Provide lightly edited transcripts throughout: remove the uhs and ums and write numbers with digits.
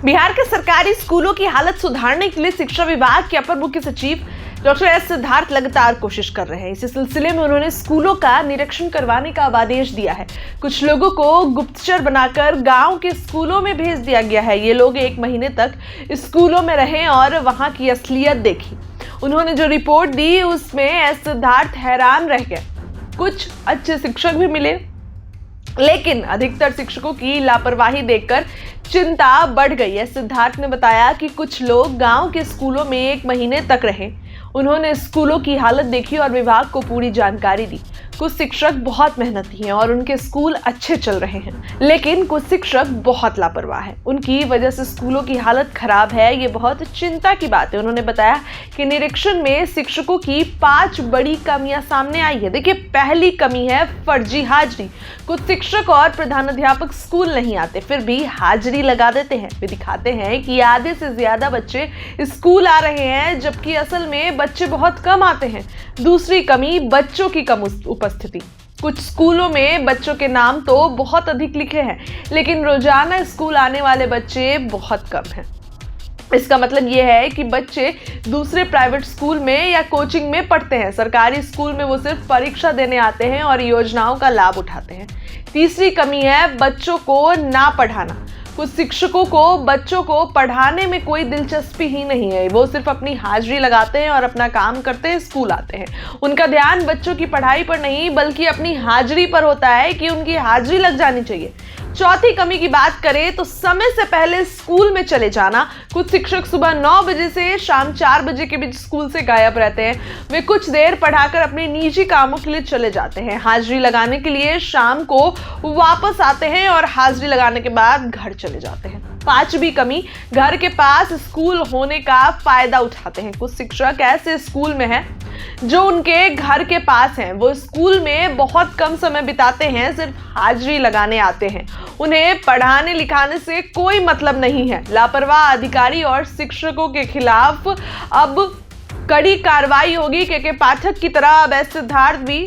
बिहार के सरकारी स्कूलों की हालत सुधारने के लिए शिक्षा विभाग के अपर मुख्य सचिव डॉक्टर एस सिद्धार्थ लगातार कोशिश कर रहे हैं। इसी सिलसिले में उन्होंने स्कूलों का निरीक्षण करवाने का आदेश दिया है। कुछ लोगों को गुप्तचर बनाकर गांव के स्कूलों में भेज दिया गया है। ये लोग 1 महीने तक स्कूलों में रहे और वहां की असलियत देखी। उन्होंने जो रिपोर्ट दी उसमें एस सिद्धार्थ हैरान रह गए। कुछ अच्छे शिक्षक भी मिले, लेकिन अधिकतर शिक्षकों की लापरवाही देखकर चिंता बढ़ गई है। सिद्धार्थ ने बताया कि कुछ लोग गांव के स्कूलों में 1 महीने तक रहे। उन्होंने स्कूलों की हालत देखी और विभाग को पूरी जानकारी दी। कुछ शिक्षक बहुत मेहनती हैं और उनके स्कूल अच्छे चल रहे हैं, लेकिन कुछ शिक्षक बहुत लापरवाह हैं। उनकी वजह से स्कूलों की हालत खराब है। ये बहुत चिंता की बात है। उन्होंने बताया कि निरीक्षण में शिक्षकों की 5 बड़ी कमियां सामने आई है। देखिए, पहली कमी है फर्जी हाजिरी। कुछ शिक्षक और प्रधानाध्यापक स्कूल नहीं आते, फिर भी हाजिरी लगा देते हैं। वे दिखाते हैं कि आधे से ज्यादा बच्चे स्कूल आ रहे हैं, जबकि असल में बच्चे बहुत कम आते हैं। दूसरी कमी बच्चों की कम उपस्थिति। कुछ स्कूलों में बच्चों के नाम तो बहुत अधिक लिखे हैं, लेकिन रोजाना स्कूल आने वाले बच्चे बहुत कम हैं। इसका मतलब यह है कि बच्चे दूसरे प्राइवेट स्कूल में या कोचिंग में पढ़ते हैं। सरकारी स्कूल में वो सिर्फ परीक्षा देने आते हैं और योजनाओं का लाभ उठाते हैं। तीसरी कमी है बच्चों को ना पढ़ाना। कुछ शिक्षकों को बच्चों को पढ़ाने में कोई दिलचस्पी ही नहीं है। वो सिर्फ अपनी हाजिरी लगाते हैं और अपना काम करते हैं, स्कूल आते हैं। उनका ध्यान बच्चों की पढ़ाई पर नहीं, बल्कि अपनी हाजिरी पर होता है कि उनकी हाजिरी लग जानी चाहिए। चौथी कमी की बात करें तो समय से पहले स्कूल में चले जाना। कुछ शिक्षक सुबह 9 बजे से शाम 4 बजे के बीच स्कूल से गायब रहते हैं। वे कुछ देर पढ़ाकर अपने निजी कामों के लिए चले जाते हैं। हाजिरी लगाने के लिए शाम को वापस आते हैं और हाजिरी लगाने के बाद घर चले जाते हैं। 5वीं कमी, घर के पास स्कूल होने का फायदा उठाते हैं। कुछ शिक्षक ऐसे स्कूल में हैं जो उनके घर के पास हैं। वो स्कूल में बहुत कम समय बिताते हैं, सिर्फ हाजिरी लगाने आते हैं। उन्हें पढ़ाने लिखाने से कोई मतलब नहीं है। लापरवाह अधिकारी और शिक्षकों के खिलाफ अब कड़ी कार्रवाई होगी। के पाठक की तरह अब एस सिद्धार्थ भी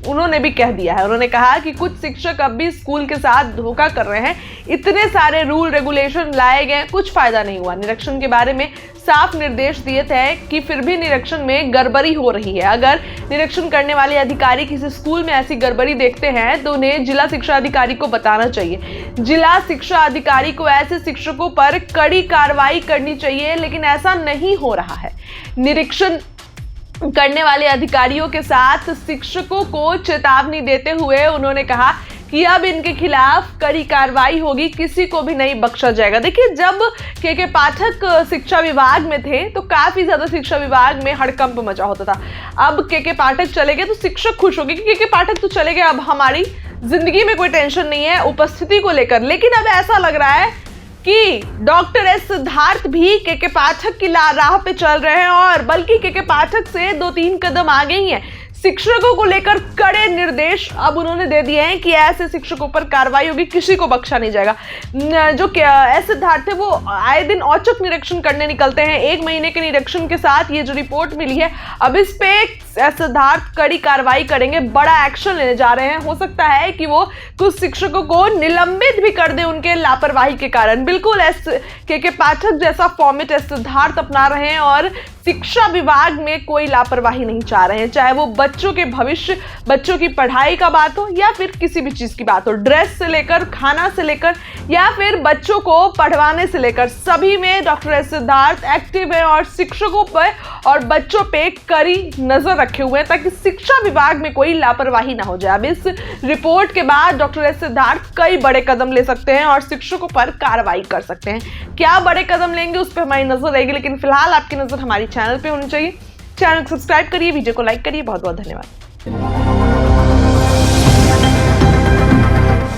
उन्होंने भी कह दिया है। उन्होंने कहा कि कुछ शिक्षक अब भी स्कूल के साथ धोखा कर रहे हैं। इतने सारे रूल रेगुलेशन लाए गए, कुछ फायदा नहीं हुआ। निरीक्षण के बारे में साफ निर्देश दिए थे कि फिर भी निरीक्षण में गड़बड़ी हो रही है। अगर निरीक्षण करने वाले अधिकारी किसी स्कूल में ऐसी गड़बड़ी देखते हैं तो उन्हें जिला शिक्षा अधिकारी को बताना चाहिए। जिला शिक्षा अधिकारी को ऐसे शिक्षकों पर कड़ी कार्रवाई करनी चाहिए, लेकिन ऐसा नहीं हो रहा है। निरीक्षण करने वाले अधिकारियों के साथ शिक्षकों को चेतावनी देते हुए उन्होंने कहा कि अब इनके खिलाफ कड़ी कार्रवाई होगी, किसी को भी नहीं बख्शा जाएगा। देखिए, जब के पाठक शिक्षा विभाग में थे तो काफी ज्यादा शिक्षा विभाग में हड़कंप मचा होता था। अब के पाठक चले गए तो शिक्षक खुश हो गए कि के पाठक तो चले गए, अब हमारी जिंदगी में कोई टेंशन नहीं है उपस्थिति को लेकर। लेकिन अब ऐसा लग रहा है कि डॉक्टर एस सिद्धार्थ भी के पाठक की राह पे चल रहे हैं, और बल्कि के पाठक से 2-3 कदम आगे ही हैं। शिक्षकों को लेकर कड़े निर्देश अब उन्होंने दे दिए हैं कि ऐसे शिक्षकों पर कार्रवाई होगी, किसी को बख्शा नहीं जाएगा। जो एस सिद्धार्थ है वो आए दिन औचक निरीक्षण करने निकलते हैं। 1 महीने के निरीक्षण के साथ ये जो रिपोर्ट मिली है, अब इस पे एस सिद्धार्थ कड़ी कार्रवाई करेंगे, बड़ा एक्शन लेने जा रहे हैं। हो सकता है कि वो कुछ शिक्षकों को निलंबित भी कर दे उनके लापरवाही के कारण। बिल्कुल एस के पाठक जैसा फॉर्मेट एस सिद्धार्थ अपना रहे हैं और शिक्षा विभाग में कोई लापरवाही नहीं चाह रहे हैं, चाहे वो बच्चों के भविष्य, बच्चों की पढ़ाई का बात हो या फिर किसी भी चीज की बात हो, ड्रेस से लेकर खाना से लेकर या फिर बच्चों को पढ़वाने से लेकर, सभी में डॉक्टर एस सिद्धार्थ एक्टिव है और शिक्षकों पर और बच्चों पे कड़ी नजर रखे हुए हैं ताकि शिक्षा विभाग में कोई लापरवाही ना हो जाए। अब इस रिपोर्ट के बाद डॉक्टर एस सिद्धार्थ कई बड़े कदम ले सकते हैं और शिक्षकों पर कार्रवाई कर सकते हैं। क्या बड़े कदम लेंगे उस पर हमारी नजर रहेगी, लेकिन फिलहाल आपकी नजर हमारी चैनल पे होनी चाहिए। चैनल को सब्सक्राइब करिए, वीडियो को लाइक करिए। बहुत बहुत धन्यवाद।